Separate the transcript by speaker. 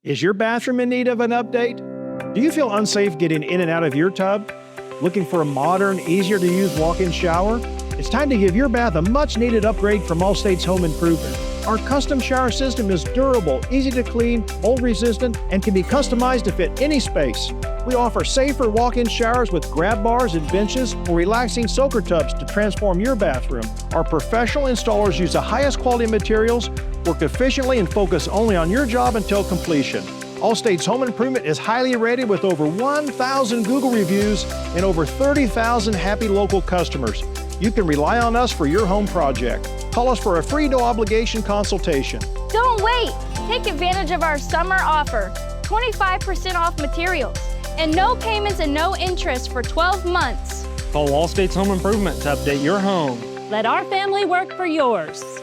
Speaker 1: Is your bathroom in need of an update? Do you feel unsafe getting in and out of your tub? Looking for a modern, easier to use walk-in shower? It's time to give your bath a much-needed upgrade from Allstate's Home Improvement. Our custom shower system is durable, easy to clean, mold-resistant, and can be customized to fit any space. We offer safer walk-in showers with grab bars and benches or relaxing soaker tubs to transform your bathroom. Our professional installers use the highest quality materials, work efficiently, and focus only on your job until completion. Allstate's Home Improvement is highly rated with over 1,000 Google reviews and over 30,000 happy local customers. You can rely on us for your home project. Call us for a free no-obligation consultation.
Speaker 2: Don't wait! Take advantage of our summer offer. 25% off materials and no payments and no interest for 12 months.
Speaker 3: Call Allstate's Home Improvement to update your home.
Speaker 4: Let our family work for yours.